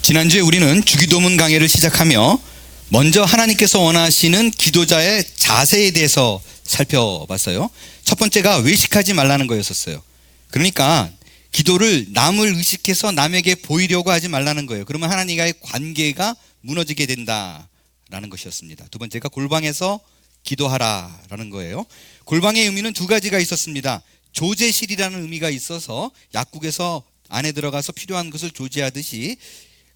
지난주에 우리는 주기도문 강해를 시작하며 먼저 하나님께서 원하시는 기도자의 자세에 대해서 살펴봤어요. 첫 번째가 외식하지 말라는 거였었어요. 그러니까 기도를 남을 의식해서 남에게 보이려고 하지 말라는 거예요. 그러면 하나님과의 관계가 무너지게 된다라는 것이었습니다. 두 번째가 골방에서 기도하라라는 거예요. 골방의 의미는 두 가지가 있었습니다. 조제실이라는 의미가 있어서 약국에서 안에 들어가서 필요한 것을 조제하듯이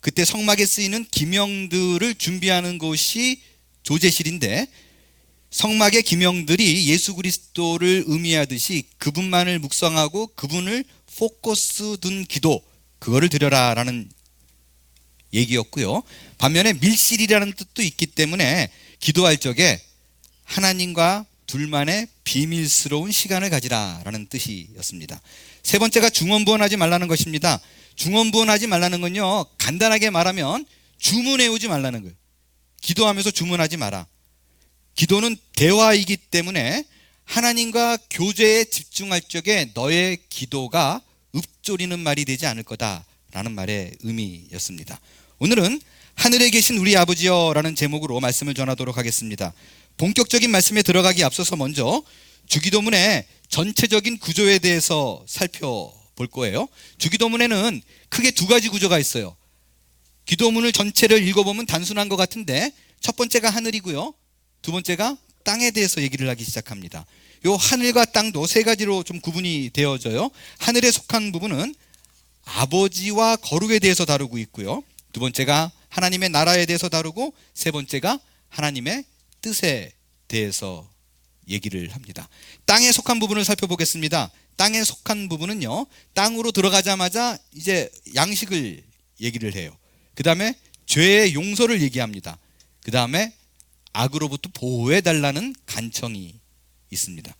그때 성막에 쓰이는 기명들을 준비하는 곳이 조제실인데, 성막의 기명들이 예수 그리스도를 의미하듯이 그분만을 묵상하고 그분을 포커스 둔 기도, 그거를 드려라라는 얘기였고요. 반면에 밀실이라는 뜻도 있기 때문에 기도할 적에 하나님과 둘만의 비밀스러운 시간을 가지라라는 뜻이었습니다. 세 번째가 중언부언하지 말라는 것입니다. 중언부언하지 말라는 건요, 간단하게 말하면 주문해오지 말라는 거예요. 기도하면서 주문하지 마라. 기도는 대화이기 때문에 하나님과 교제에 집중할 적에 너의 기도가 읊조리는 말이 되지 않을 거다라는 말의 의미였습니다. 오늘은 하늘에 계신 우리 아버지여 라는 제목으로 말씀을 전하도록 하겠습니다. 본격적인 말씀에 들어가기 앞서서 먼저 주기도문의 전체적인 구조에 대해서 살펴볼 거예요. 주기도문에는 크게 두 가지 구조가 있어요. 기도문을 전체를 읽어보면 단순한 것 같은데, 첫 번째가 하늘이고요, 두 번째가 땅에 대해서 얘기를 하기 시작합니다. 요 하늘과 땅도 세 가지로 좀 구분이 되어져요. 하늘에 속한 부분은 아버지와 거룩에 대해서 다루고 있고요, 두 번째가 하나님의 나라에 대해서 다루고, 세 번째가 하나님의 뜻에 대해서 얘기를 합니다. 땅에 속한 부분을 살펴보겠습니다. 땅에 속한 부분은요, 땅으로 들어가자마자 이제 양식을 얘기를 해요. 그 다음에 죄의 용서를 얘기합니다. 그 다음에 악으로부터 보호해달라는 간청이 있습니다.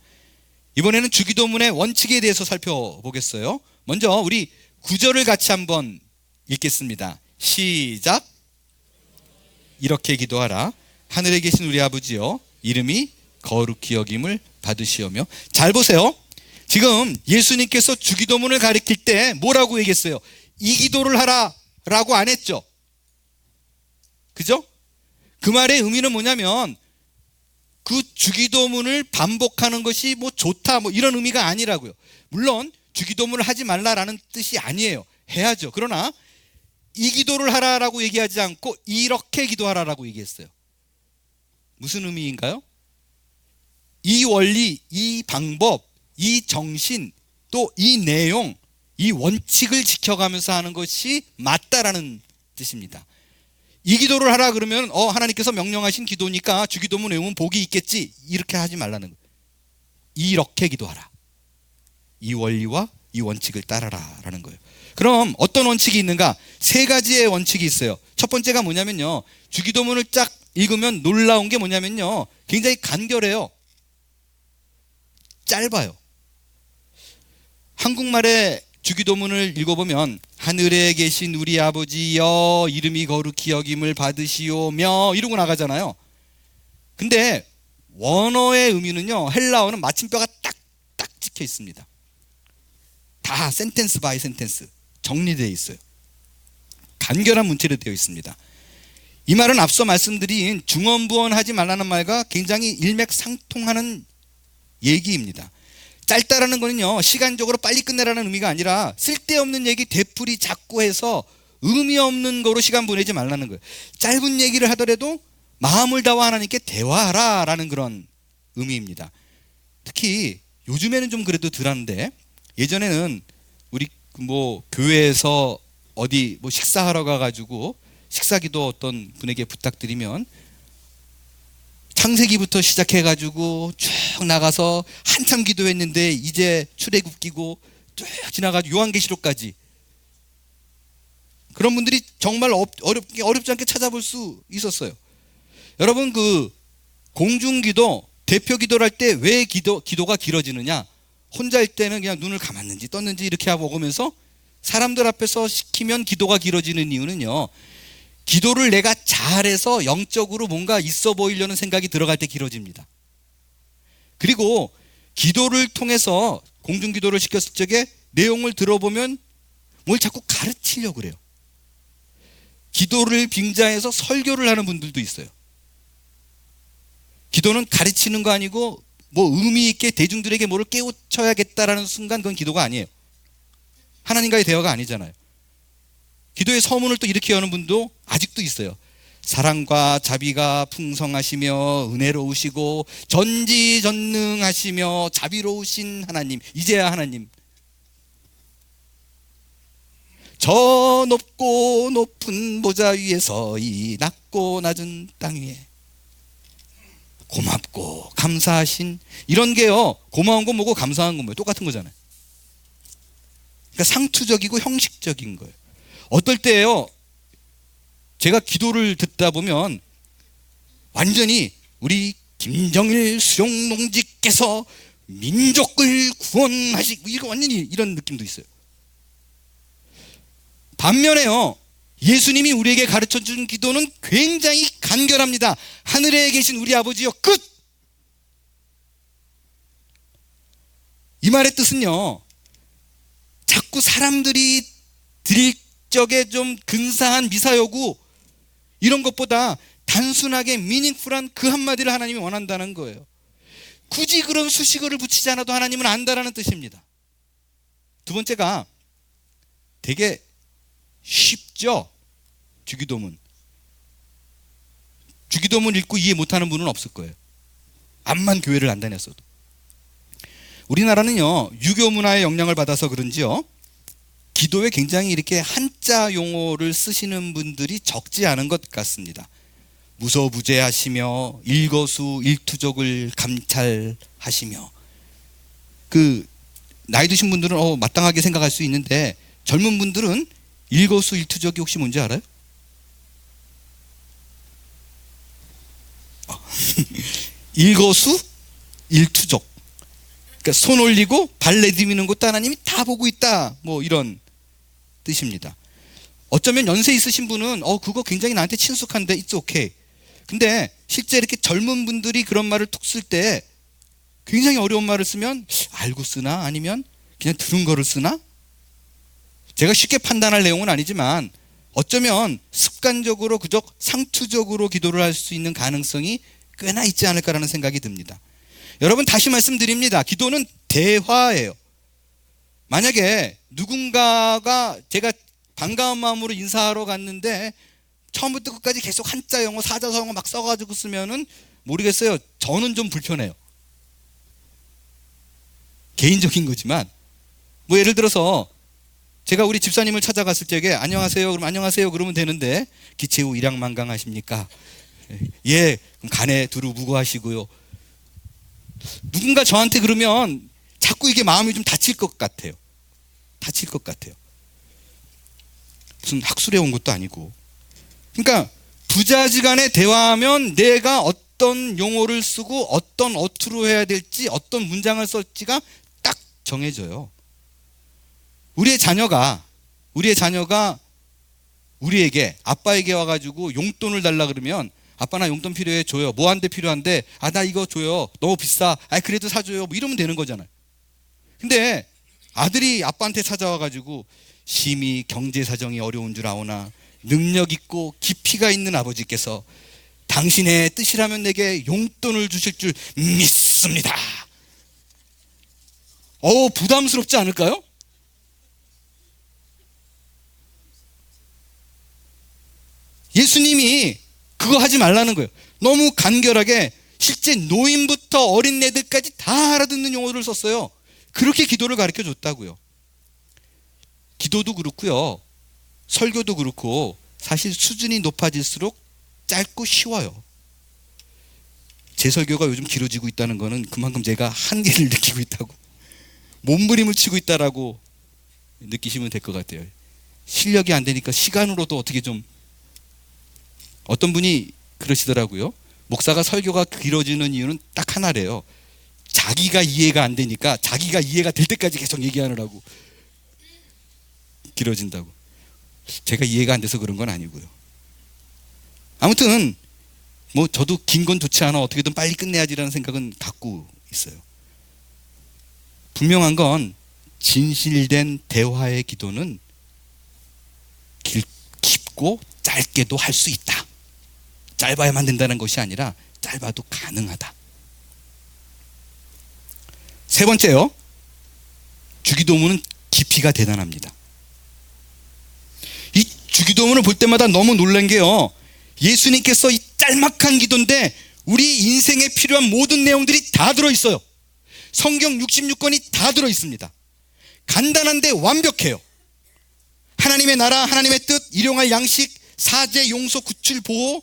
이번에는 주기도문의 원칙에 대해서 살펴보겠어요. 먼저 우리 구절을 같이 한번 읽겠습니다. 시작. 이렇게 기도하라. 하늘에 계신 우리 아버지여, 이름이 거룩히 여김을 받으시오며. 잘 보세요. 지금 예수님께서 주기도문을 가리킬 때 뭐라고 얘기했어요? 이 기도를 하라 라고 안 했죠. 그죠? 그 말의 의미는 뭐냐면 그 주기도문을 반복하는 것이 뭐 좋다 뭐 이런 의미가 아니라고요. 물론 주기도문을 하지 말라라는 뜻이 아니에요. 해야죠. 그러나 이 기도를 하라라고 얘기하지 않고 이렇게 기도하라라고 얘기했어요. 무슨 의미인가요? 이 원리, 이 방법, 이 정신, 또 이 내용, 이 원칙을 지켜가면서 하는 것이 맞다라는 뜻입니다. 이 기도를 하라 그러면 하나님께서 명령하신 기도니까 주기도문 외우면 복이 있겠지, 이렇게 하지 말라는 거예요. 이렇게 기도하라. 이 원리와 이 원칙을 따라라라는 거예요. 그럼 어떤 원칙이 있는가? 세 가지의 원칙이 있어요. 첫 번째가 뭐냐면요, 주기도문을 쫙 읽으면 놀라운 게 뭐냐면요, 굉장히 간결해요. 짧아요. 한국말의 주기도문을 읽어보면 하늘에 계신 우리 아버지여, 이름이 거룩히 여김을 받으시오며 이러고 나가잖아요. 근데 원어의 의미는요, 헬라어는 마침표가 딱딱 찍혀 있습니다. 다 센텐스 바이 센텐스 정리되어 있어요. 간결한 문체로 되어 있습니다. 이 말은 앞서 말씀드린 중언부언하지 말라는 말과 굉장히 일맥상통하는 얘기입니다. 짧다라는 거는요, 시간적으로 빨리 끝내라는 의미가 아니라 쓸데없는 얘기 되풀이 자꾸 해서 의미 없는 거로 시간 보내지 말라는 거예요. 짧은 얘기를 하더라도 마음을 다와 하나님께 대화하라라는 그런 의미입니다. 특히 요즘에는 좀 그래도 덜한데, 예전에는 우리 뭐 교회에서 어디 뭐 식사하러 가가지고 식사기도 어떤 분에게 부탁드리면 창세기부터 시작해가지고 쭉 나가서 한참 기도했는데 이제 출애굽기고 쭉 지나가지고 요한계시록까지, 그런 분들이 정말 어렵지 않게 찾아볼 수 있었어요. 여러분, 그 공중기도 대표 기도를 할 때 왜 기도가 길어지느냐? 혼자일 때는 그냥 눈을 감았는지 떴는지 이렇게 하고 오면서 사람들 앞에서 시키면 기도가 길어지는 이유는요, 기도를 내가 잘해서 영적으로 뭔가 있어 보이려는 생각이 들어갈 때 길어집니다. 그리고 기도를 통해서 공중기도를 시켰을 적에 내용을 들어보면 뭘 자꾸 가르치려고 그래요. 기도를 빙자해서 설교를 하는 분들도 있어요. 기도는 가르치는 거 아니고 뭐 의미 있게 대중들에게 뭐를 깨우쳐야겠다라는 순간 그건 기도가 아니에요. 하나님과의 대화가 아니잖아요. 기도의 서문을 또 이렇게 여는 분도 아직도 있어요. 사랑과 자비가 풍성하시며 은혜로우시고 전지전능하시며 자비로우신 하나님, 이제야 하나님. 저 높고 높은 보좌 위에서 이 낮고 낮은 땅 위에 고맙고 감사하신, 이런 게요, 고마운 건 뭐고 감사한 건 뭐예요? 똑같은 거잖아요. 그러니까 상투적이고 형식적인 거예요. 어떨 때예요, 제가 기도를 듣다 보면 완전히 우리 김정일 수령농지께서 민족을 구원하시고, 이거 완전히 이런 느낌도 있어요. 반면에요, 예수님이 우리에게 가르쳐준 기도는 굉장히 간결합니다. 하늘에 계신 우리 아버지여, 끝! 이 말의 뜻은요, 자꾸 사람들이 드릴 적에 좀 근사한 미사여구 이런 것보다 단순하게 미닝풀한 그 한마디를 하나님이 원한다는 거예요. 굳이 그런 수식어를 붙이지 않아도 하나님은 안다라는 뜻입니다. 두 번째가 되게 쉽죠. 주기도문. 주기도문 읽고 이해 못하는 분은 없을 거예요. 암만 교회를 안 다녔어도. 우리나라는요, 유교 문화의 영향을 받아서 그런지요, 기도에 굉장히 이렇게 한자 용어를 쓰시는 분들이 적지 않은 것 같습니다. 무소부재하시며 일거수일투족을 감찰하시며. 그 나이 드신 분들은 마땅하게 생각할 수 있는데, 젊은 분들은 일거수일투족이 혹시 뭔지 알아요? 일거수일투족. 그러니까 손 올리고 발 내디미는 것도 하나님이 다 보고 있다, 뭐 이런 뜻입니다. 어쩌면 연세 있으신 분은 그거 굉장히 나한테 친숙한데 it's okay. 근데 실제 이렇게 젊은 분들이 그런 말을 툭 쓸 때 굉장히 어려운 말을 쓰면 알고 쓰나 아니면 그냥 들은 거를 쓰나? 제가 쉽게 판단할 내용은 아니지만 어쩌면 습관적으로 그저 상투적으로 기도를 할 수 있는 가능성이 꽤나 있지 않을까라는 생각이 듭니다. 여러분, 다시 말씀드립니다. 기도는 대화예요. 만약에 누군가가, 제가 반가운 마음으로 인사하러 갔는데 처음부터 끝까지 계속 한자 영어, 사자성어 막 써가지고 쓰면은 모르겠어요. 저는 좀 불편해요. 개인적인 거지만, 뭐 예를 들어서 제가 우리 집사님을 찾아갔을 적에 안녕하세요 그러면 안녕하세요 그러면 되는데, 기체후 일양만강하십니까? 예, 그럼 간에 두루 무고하시고요. 누군가 저한테 그러면 자꾸 이게 마음이 좀 다칠 것 같아요. 다칠 것 같아요. 무슨 학술에 온 것도 아니고. 그러니까 부자지간에 대화하면 내가 어떤 용어를 쓰고 어떤 어투로 해야 될지, 어떤 문장을 쓸지가 딱 정해져요. 우리의 자녀가 우리에게, 아빠에게 와가지고 용돈을 달라 그러면, 아빠 나 용돈 필요해, 줘요. 뭐 한대 필요한데, 나 이거 줘요. 너무 비싸. 그래도 사줘요. 뭐 이러면 되는 거잖아요. 근데 아들이 아빠한테 찾아와가지고 심히 경제 사정이 어려운 줄 아오나 능력 있고 깊이가 있는 아버지께서 당신의 뜻이라면 내게 용돈을 주실 줄 믿습니다. 부담스럽지 않을까요? 예수님이 그거 하지 말라는 거예요. 너무 간결하게 실제 노인부터 어린애들까지 다 알아듣는 용어를 썼어요. 그렇게 기도를 가르쳐 줬다고요. 기도도 그렇고요, 설교도 그렇고 사실 수준이 높아질수록 짧고 쉬워요. 제 설교가 요즘 길어지고 있다는 거는 그만큼 제가 한계를 느끼고 있다고, 몸부림을 치고 있다라고 느끼시면 될 것 같아요. 실력이 안 되니까 시간으로도 어떻게 좀. 어떤 분이 그러시더라고요. 목사가 설교가 길어지는 이유는 딱 하나래요. 자기가 이해가 안 되니까 자기가 이해가 될 때까지 계속 얘기하느라고 길어진다고. 제가 이해가 안 돼서 그런 건 아니고요. 아무튼 뭐 저도 긴 건 좋지 않아, 어떻게든 빨리 끝내야지라는 생각은 갖고 있어요. 분명한 건 진실된 대화의 기도는 깊고 깊고 짧게도 할 수 있다. 짧아야만 된다는 것이 아니라 짧아도 가능하다. 세 번째요. 주기도문은 깊이가 대단합니다. 이 주기도문을 볼 때마다 너무 놀란 게요. 예수님께서 이 짤막한 기도인데 우리 인생에 필요한 모든 내용들이 다 들어있어요. 성경 66권이 다 들어있습니다. 간단한데 완벽해요. 하나님의 나라, 하나님의 뜻, 일용할 양식, 사죄, 용서, 구출, 보호,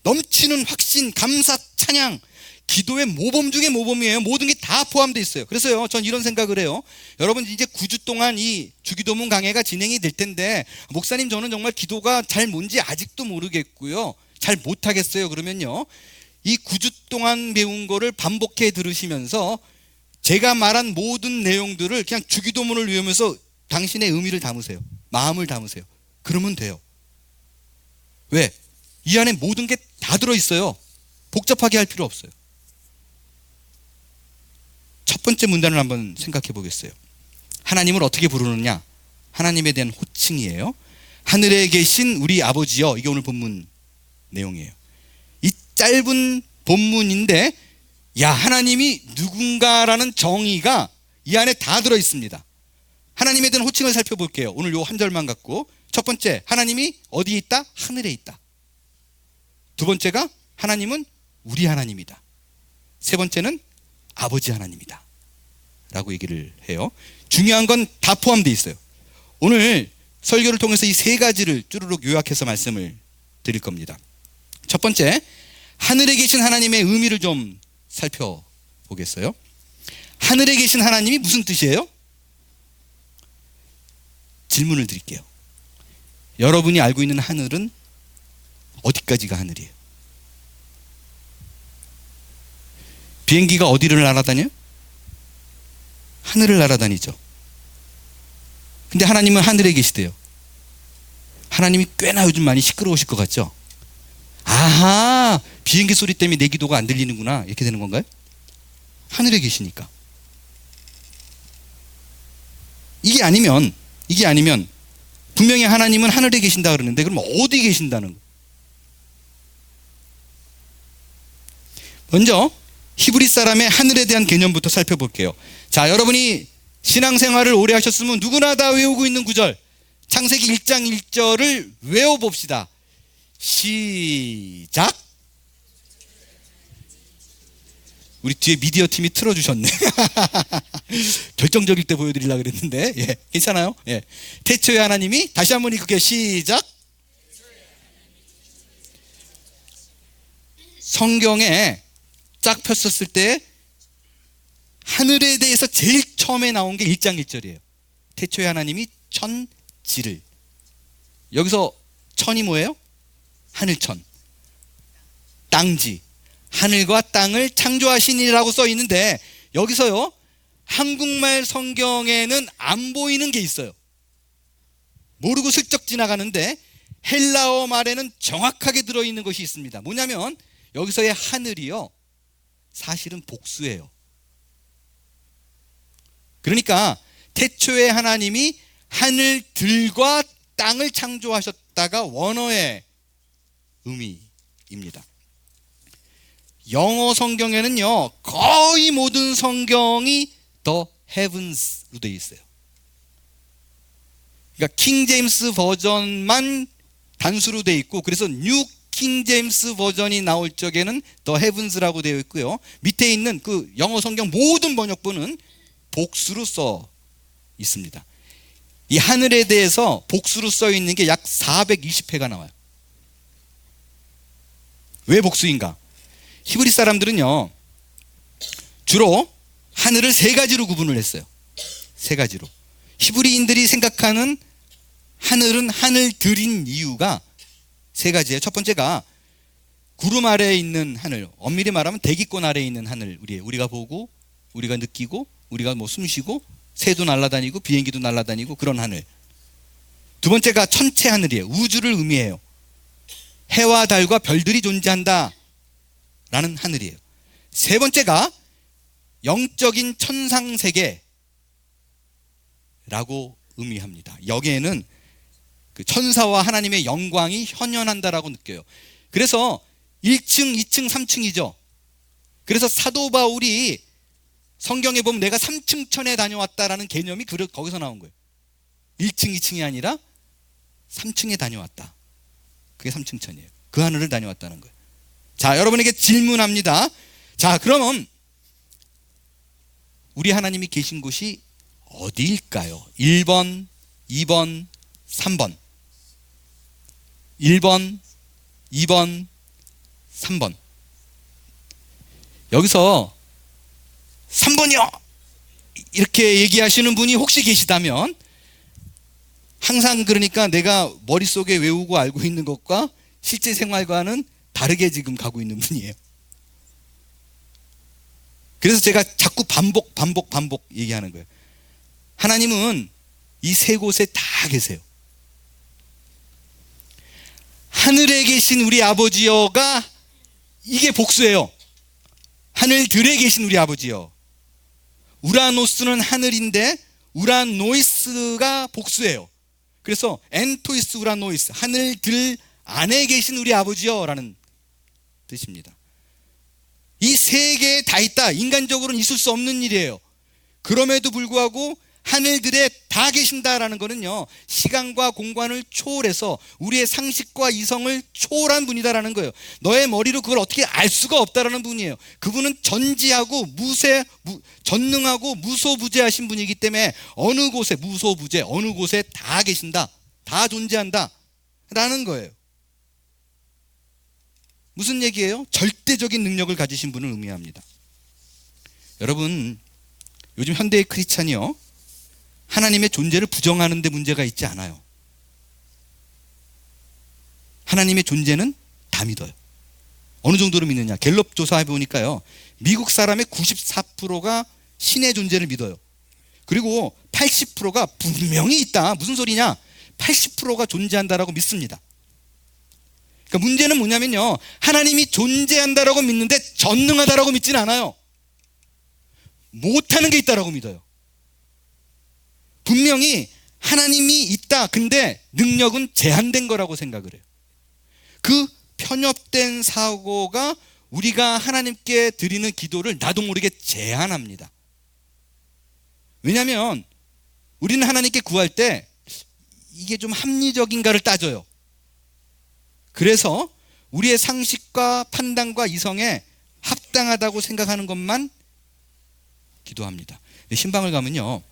넘치는 확신, 감사, 찬양, 기도의 모범 중에 모범이에요. 모든 게 다 포함되어 있어요. 그래서요, 전 이런 생각을 해요. 여러분 이제 9주 동안 이 주기도문 강해가 진행이 될 텐데, 목사님 저는 정말 기도가 잘 뭔지 아직도 모르겠고요, 잘 못하겠어요. 그러면요, 이 9주 동안 배운 거를 반복해 들으시면서 제가 말한 모든 내용들을 그냥 주기도문을 외우면서 당신의 의미를 담으세요. 마음을 담으세요. 그러면 돼요. 왜? 이 안에 모든 게 다 들어있어요. 복잡하게 할 필요 없어요. 첫 번째 문단을 한번 생각해 보겠어요. 하나님을 어떻게 부르느냐? 하나님에 대한 호칭이에요. 하늘에 계신 우리 아버지여. 이게 오늘 본문 내용이에요. 이 짧은 본문인데, 야, 하나님이 누군가라는 정의가 이 안에 다 들어있습니다. 하나님에 대한 호칭을 살펴볼게요. 오늘 요 한 절만 갖고. 첫 번째, 하나님이 어디에 있다? 하늘에 있다. 두 번째가 하나님은 우리 하나님이다. 세 번째는 아버지 하나님이다 라고 얘기를 해요. 중요한 건 다 포함되어 있어요. 오늘 설교를 통해서 이 세 가지를 쭈루룩 요약해서 말씀을 드릴 겁니다. 첫 번째, 하늘에 계신 하나님의 의미를 좀 살펴보겠어요. 하늘에 계신 하나님이 무슨 뜻이에요? 질문을 드릴게요. 여러분이 알고 있는 하늘은 어디까지가 하늘이에요? 비행기가 어디를 날아다녀요? 하늘을 날아다니죠. 근데 하나님은 하늘에 계시대요. 하나님이 꽤나 요즘 많이 시끄러우실 것 같죠? 아하, 비행기 소리 때문에 내 기도가 안 들리는구나, 이렇게 되는 건가요? 하늘에 계시니까. 이게 아니면 분명히 하나님은 하늘에 계신다 그러는데, 그럼 어디 계신다는 거예요? 먼저 히브리 사람의 하늘에 대한 개념부터 살펴볼게요. 자, 여러분이 신앙생활을 오래 하셨으면 누구나 다 외우고 있는 구절, 창세기 1장 1절을 외워봅시다. 시작. 우리 뒤에 미디어 팀이 틀어주셨네. 결정적일 때 보여드리려고 그랬는데, 예, 괜찮아요? 예. 태초에 하나님이, 다시 한번 읽을게요. 시작. 성경에 쫙 폈었을 때 하늘에 대해서 제일 처음에 나온 게 1장 1절이에요. 태초에 하나님이 천지를. 여기서 천이 뭐예요? 하늘천, 땅지, 하늘과 땅을 창조하시니라고 써 있는데, 여기서요, 한국말 성경에는 안 보이는 게 있어요. 모르고 슬쩍 지나가는데 헬라어 말에는 정확하게 들어있는 것이 있습니다. 뭐냐면 여기서의 하늘이요, 사실은 복수예요. 그러니까 태초에 하나님이 하늘들과 땅을 창조하셨다가 원어의 의미입니다. 영어 성경에는요, 거의 모든 성경이 The Heavens로 되어 있어요. 그러니까 킹 제임스 버전만 단수로 되어 있고, 그래서 뉴 킹 제임스 버전이 나올 적에는 The Heavens라고 되어 있고요, 밑에 있는 그 영어 성경 모든 번역본은 복수로 써 있습니다. 이 하늘에 대해서 복수로 써 있는 게 약 420회가 나와요. 왜 복수인가? 히브리 사람들은요, 주로 하늘을 세 가지로 구분을 했어요. 세 가지로. 히브리인들이 생각하는 하늘은 하늘들인 이유가 세 가지예요. 첫 번째가 구름 아래에 있는 하늘, 엄밀히 말하면 대기권 아래에 있는 하늘, 우리가 보고, 우리가 느끼고, 우리가 뭐 숨쉬고, 새도 날아다니고 비행기도 날아다니고 그런 하늘. 두 번째가 천체 하늘이에요. 우주를 의미해요. 해와 달과 별들이 존재한다 라는 하늘이에요. 세 번째가 영적인 천상세계라고 의미합니다. 여기에는 그 천사와 하나님의 영광이 현현한다라고 느껴요. 그래서 1층, 2층, 3층이죠. 그래서 사도 바울이 성경에 보면 내가 3층 천에 다녀왔다라는 개념이 거기서 나온 거예요. 1층, 2층이 아니라 3층에 다녀왔다. 그게 3층 천이에요. 그 하늘을 다녀왔다는 거예요. 자, 여러분에게 질문합니다. 자, 그러면 우리 하나님이 계신 곳이 어디일까요? 1번, 2번, 3번. 1번, 2번, 3번. 여기서 3번이요! 이렇게 얘기하시는 분이 혹시 계시다면, 항상 그러니까 내가 머릿속에 외우고 알고 있는 것과 실제 생활과는 다르게 지금 가고 있는 분이에요. 그래서 제가 자꾸 반복 얘기하는 거예요. 하나님은 이 세 곳에 다 계세요. 하늘에 계신 우리 아버지여가 이게 복수예요. 하늘들에 계신 우리 아버지여. 우라노스는 하늘인데 우라노이스가 복수예요. 그래서 엔토이스 우라노이스, 하늘들 안에 계신 우리 아버지여 라는 뜻입니다. 이 세 개에 다 있다. 인간적으로는 있을 수 없는 일이에요. 그럼에도 불구하고 하늘들에 다 계신다라는 거는요, 시간과 공간을 초월해서 우리의 상식과 이성을 초월한 분이다라는 거예요. 너의 머리로 그걸 어떻게 알 수가 없다라는 분이에요. 그분은 전지하고 전능하고 무소부재하신 분이기 때문에 어느 곳에, 무소부재, 어느 곳에 다 계신다, 다 존재한다 라는 거예요. 무슨 얘기예요? 절대적인 능력을 가지신 분을 의미합니다. 여러분, 요즘 현대의 크리스찬이요, 하나님의 존재를 부정하는 데 문제가 있지 않아요. 하나님의 존재는 다 믿어요. 어느 정도로 믿느냐? 갤럽 조사해 보니까요, 미국 사람의 94%가 신의 존재를 믿어요. 그리고 80%가 분명히 있다. 무슨 소리냐? 80%가 존재한다라고 믿습니다. 그러니까 문제는 뭐냐면요, 하나님이 존재한다라고 믿는데 전능하다라고 믿지는 않아요. 못하는 게 있다라고 믿어요. 분명히 하나님이 있다. 근데 능력은 제한된 거라고 생각을 해요. 그 편협된 사고가 우리가 하나님께 드리는 기도를 나도 모르게 제한합니다. 왜냐하면 우리는 하나님께 구할 때 이게 좀 합리적인가를 따져요. 그래서 우리의 상식과 판단과 이성에 합당하다고 생각하는 것만 기도합니다. 신방을 가면요,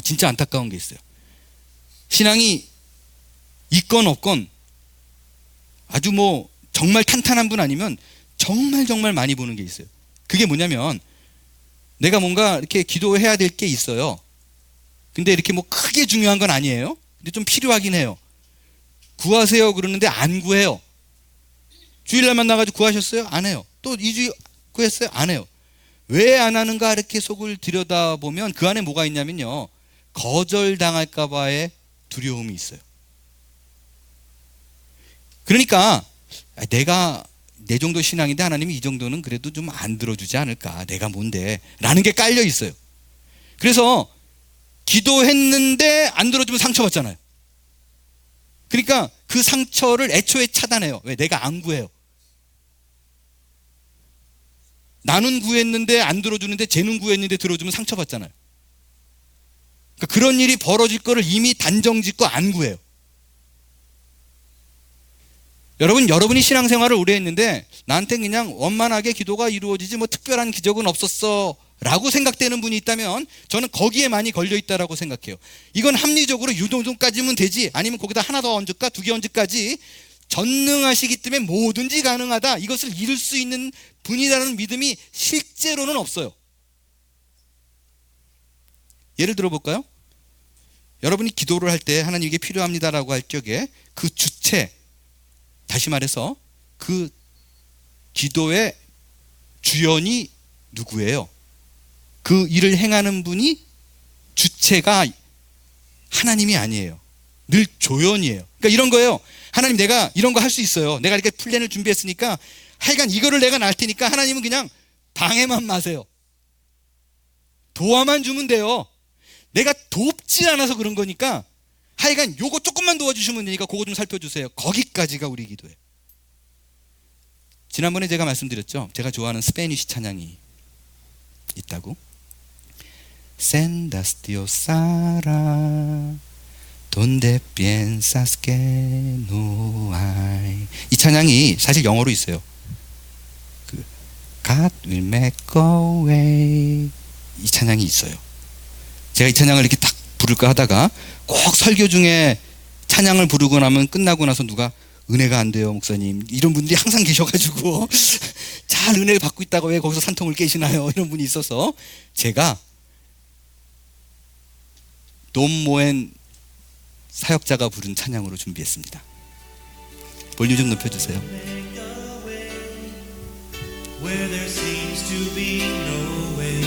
진짜 안타까운 게 있어요. 신앙이 있건 없건 아주 정말 탄탄한 분 아니면 정말 많이 보는 게 있어요. 그게 뭐냐면, 내가 뭔가 이렇게 기도해야 될 게 있어요. 근데 이렇게 크게 중요한 건 아니에요. 근데 좀 필요하긴 해요. 구하세요 그러는데 안 구해요. 주일날 만나가지고 구하셨어요? 안 해요. 또 2주 구했어요? 안 해요. 왜 안 하는가 이렇게 속을 들여다보면 그 안에 뭐가 있냐면요, 거절당할까 봐의 두려움이 있어요. 그러니까 내가 내 정도 신앙인데 하나님이 이 정도는 그래도 좀 안 들어주지 않을까, 내가 뭔데 라는 게 깔려 있어요. 그래서 기도했는데 안 들어주면 상처받잖아요. 그러니까 그 상처를 애초에 차단해요. 왜? 내가 안 구해요. 나는 구했는데 안 들어주는데 쟤는 구했는데 들어주면 상처받잖아요. 그러니까 그런 일이 벌어질 거를 이미 단정짓고 안 구해요. 여러분이 신앙생활을 오래 했는데 나한테 그냥 원만하게 기도가 이루어지지 특별한 기적은 없었어 라고 생각되는 분이 있다면 저는 거기에 많이 걸려있다라고 생각해요. 이건 합리적으로 이 정도까지면 되지, 아니면 거기다 하나 더 얹을까, 2개 얹을까지, 전능하시기 때문에 뭐든지 가능하다, 이것을 이룰 수 있는 분이라는 믿음이 실제로는 없어요. 예를 들어 볼까요? 여러분이 기도를 할 때 하나님 이게 필요합니다라고 할 적에 그 주체, 다시 말해서 그 기도의 주연이 누구예요? 그 일을 행하는 분이, 주체가 하나님이 아니에요. 늘 조연이에요. 그러니까 이런 거예요. 하나님, 내가 이런 거 할 수 있어요. 내가 이렇게 플랜을 준비했으니까 하여간 이거를 내가 날 테니까 하나님은 그냥 방해만 마세요. 도와만 주면 돼요. 내가 돕지 않아서 그런 거니까 하여간 요거 조금만 도와주시면 되니까 그거 좀 살펴주세요. 거기까지가 우리 기도예요. 지난번에 제가 말씀드렸죠. 제가 좋아하는 스페니쉬 찬양이 있다고. Sendas Dios hará donde piensas que no hay. 이 찬양이 사실 영어로 있어요. God will make a way. 이 찬양이 있어요. 제가 이 찬양을 이렇게 딱 부를까 하다가 꼭 설교 중에 찬양을 부르고 나면 끝나고 나서 누가 은혜가 안 돼요 목사님, 이런 분들이 항상 계셔가지고 잘 은혜를 받고 있다가 왜 거기서 산통을 깨시나요, 이런 분이 있어서 제가 논모엔 사역자가 부른 찬양으로 준비했습니다. 볼륨 좀 높여주세요. Where there seems to be no way,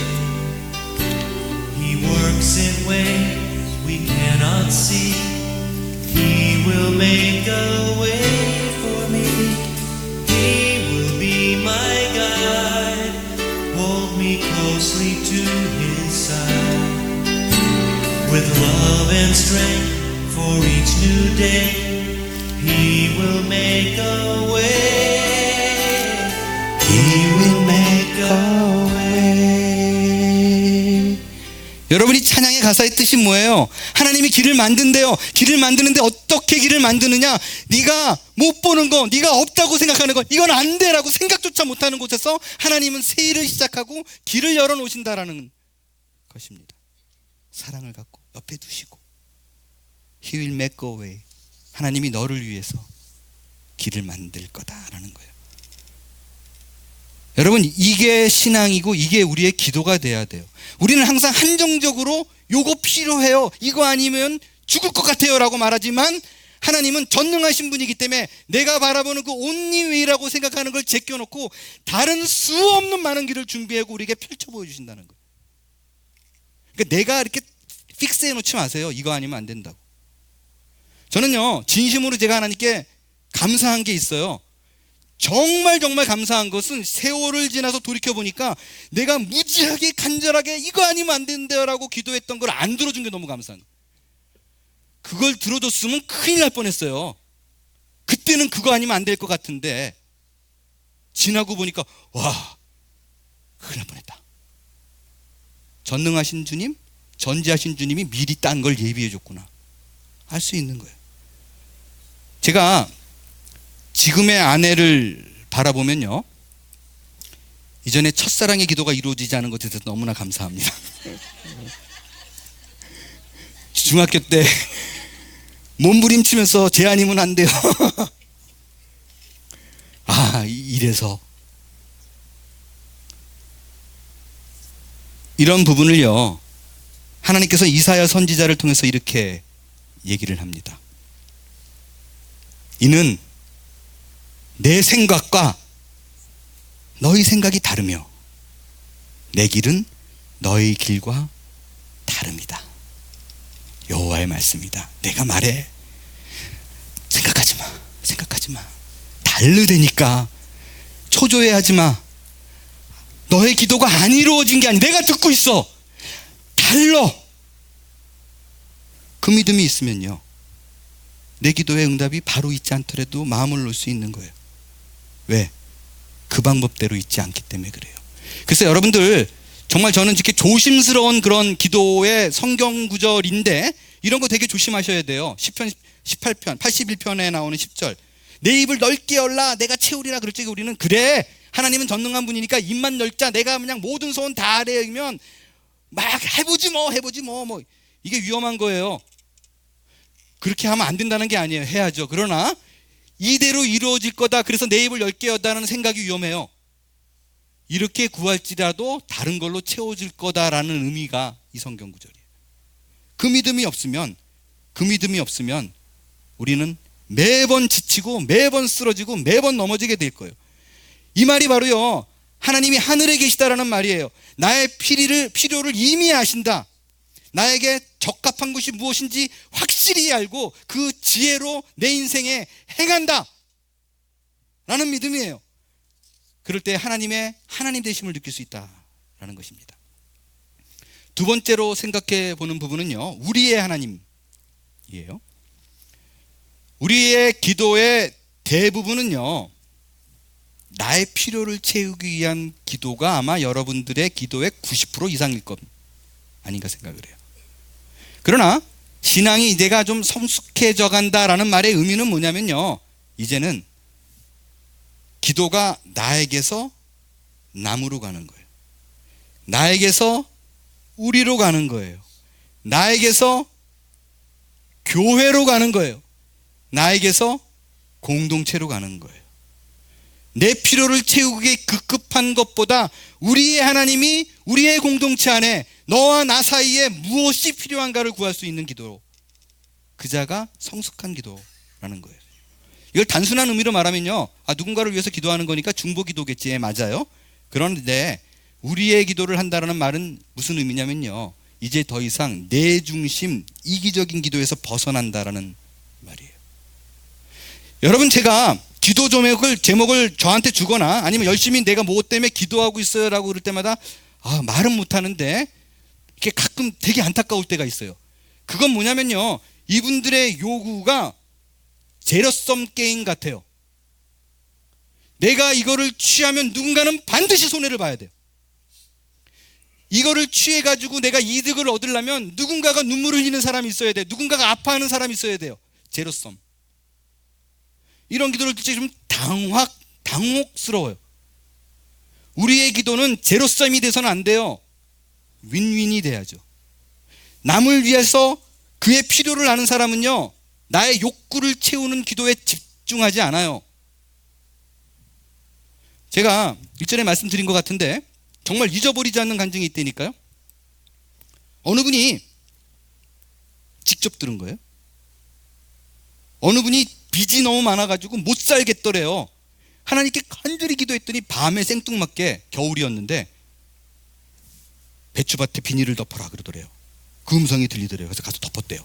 He works in ways we cannot see. He will make a way for me. He will be my guide. Hold me closely to His side. With love and strength for each new day, He will make a way. He will make a way. 여러분이 찬양의 가사의 뜻이 뭐예요? 하나님이 길을 만든대요. 길을 만드는데 어떻게 길을 만드느냐? 네가 못 보는 거, 네가 없다고 생각하는 거, 이건 안 돼라고 생각조차 못하는 곳에서 하나님은 새 일을 시작하고 길을 열어놓으신다라는 것입니다. 사랑을 갖고 옆에 두시고 He will make a way. 하나님이 너를 위해서 길을 만들 거다라는 거예요. 여러분, 이게 신앙이고 이게 우리의 기도가 돼야 돼요. 우리는 항상 한정적으로 요거 필요해요, 이거 아니면 죽을 것 같아요 라고 말하지만 하나님은 전능하신 분이기 때문에 내가 바라보는 그 only way라고 생각하는 걸 제껴놓고 다른 수 없는 많은 길을 준비하고 우리에게 펼쳐 보여주신다는 거예요. 그러니까 내가 이렇게 픽스해 놓지 마세요. 이거 아니면 안 된다고. 저는요, 진심으로 제가 하나님께 감사한 게 있어요. 정말 감사한 것은 세월을 지나서 돌이켜보니까 내가 무지하게 간절하게 이거 아니면 안 된다라고 기도했던 걸 안 들어준 게 너무 감사한 거예요. 그걸 들어줬으면 큰일 날 뻔했어요. 그때는 그거 아니면 안 될 것 같은데 지나고 보니까 와, 큰일 날 뻔했다. 전능하신 주님, 전지하신 주님이 미리 딴 걸 예비해 줬구나 알 수 있는 거예요. 제가 지금의 아내를 바라보면요, 이전에 첫사랑의 기도가 이루어지지 않은 것에 대해서 너무나 감사합니다. 중학교 때 몸부림치면서 쟤 아니면 안 돼요. 아, 이래서 이런 부분을요, 하나님께서 이사야 선지자를 통해서 이렇게 얘기를 합니다. 이는 내 생각과 너희 생각이 다르며 내 길은 너희 길과 다릅니다. 여호와의 말씀이다. 내가 말해. 생각하지 마. 다르다니까. 초조해하지 마. 너의 기도가 안 이루어진 게 아니야. 내가 듣고 있어. 달라. 그 믿음이 있으면요, 내 기도의 응답이 바로 있지 않더라도 마음을 놓을 수 있는 거예요. 왜? 그 방법대로 있지 않기 때문에 그래요. 그래서 여러분들, 정말 저는 이렇게 조심스러운 그런 기도의 성경 구절인데 이런 거 되게 조심하셔야 돼요. 시편 18편 81편에 나오는 10절, 내 입을 넓게 열라 내가 채우리라 그럴 적에 우리는 그래, 하나님은 전능한 분이니까 입만 열자, 내가 그냥 모든 소원 다 아래이면 막 해보지 뭐 이게 위험한 거예요. 그렇게 하면 안 된다는 게 아니에요. 해야죠. 그러나 이대로 이루어질 거다, 그래서 내 입을 열게 한다는 생각이 위험해요. 이렇게 구할지라도 다른 걸로 채워질 거다라는 의미가 이 성경 구절이에요. 그 믿음이 없으면 우리는 매번 지치고 매번 쓰러지고 매번 넘어지게 될 거예요. 이 말이 바로요, 하나님이 하늘에 계시다라는 말이에요. 나의 필요를 이미 아신다. 나에게 적합한 것이 무엇인지 확실히 알고 그 지혜로 내 인생에 행한다 라는 믿음이에요. 그럴 때 하나님 되심을 느낄 수 있다라는 것입니다. 두 번째로 생각해 보는 부분은요, 우리의 하나님. 우리의 기도의 대부분은요, 나의 필요를 채우기 위한 기도가 아마 여러분들의 기도의 90% 이상일 것 아닌가 생각을 해요. 그러나 신앙이 내가 좀 성숙해져 간다라는 말의 의미는 뭐냐면요, 이제는 기도가 나에게서 남으로 가는 거예요. 나에게서 우리로 가는 거예요. 나에게서 교회로 가는 거예요. 나에게서 공동체로 가는 거예요. 내 필요를 채우기 급급한 것보다 우리의 하나님이 우리의 공동체 안에 너와 나 사이에 무엇이 필요한가를 구할 수 있는 기도, 그 자가 성숙한 기도라는 거예요. 이걸 단순한 의미로 말하면요, 누군가를 위해서 기도하는 거니까 중보 기도겠지. 맞아요. 그런데 우리의 기도를 한다는 말은 무슨 의미냐면요, 이제 더 이상 내 중심 이기적인 기도에서 벗어난다라는 말이에요. 여러분, 제가 기도 제목을 저한테 주거나 아니면 열심히 내가 뭐 때문에 기도하고 있어요 라고 그럴 때마다 말은 못하는데 이게 가끔 되게 안타까울 때가 있어요. 그건 뭐냐면요, 이분들의 요구가 제로섬 게임 같아요. 내가 이거를 취하면 누군가는 반드시 손해를 봐야 돼요. 이거를 취해가지고 내가 이득을 얻으려면 누군가가 눈물을 흘리는 사람이 있어야 돼요. 누군가가 아파하는 사람이 있어야 돼요. 제로섬. 이런 기도를 듣지 좀 당혹스러워요. 우리의 기도는 제로섬이 돼서는 안 돼요. 윈윈이 돼야죠. 남을 위해서 그의 필요를 아는 사람은요, 나의 욕구를 채우는 기도에 집중하지 않아요. 제가 일전에 말씀드린 것 같은데 정말 잊어버리지 않는 간증이 있다니까요. 어느 분이 직접 들은 거예요. 어느 분이 빚이 너무 많아가지고 못 살겠더래요. 하나님께 간절히 기도했더니 밤에 생뚱맞게, 겨울이었는데 배추밭에 비닐을 덮어라 그러더래요. 그 음성이 들리더래요. 그래서 가서 덮었대요.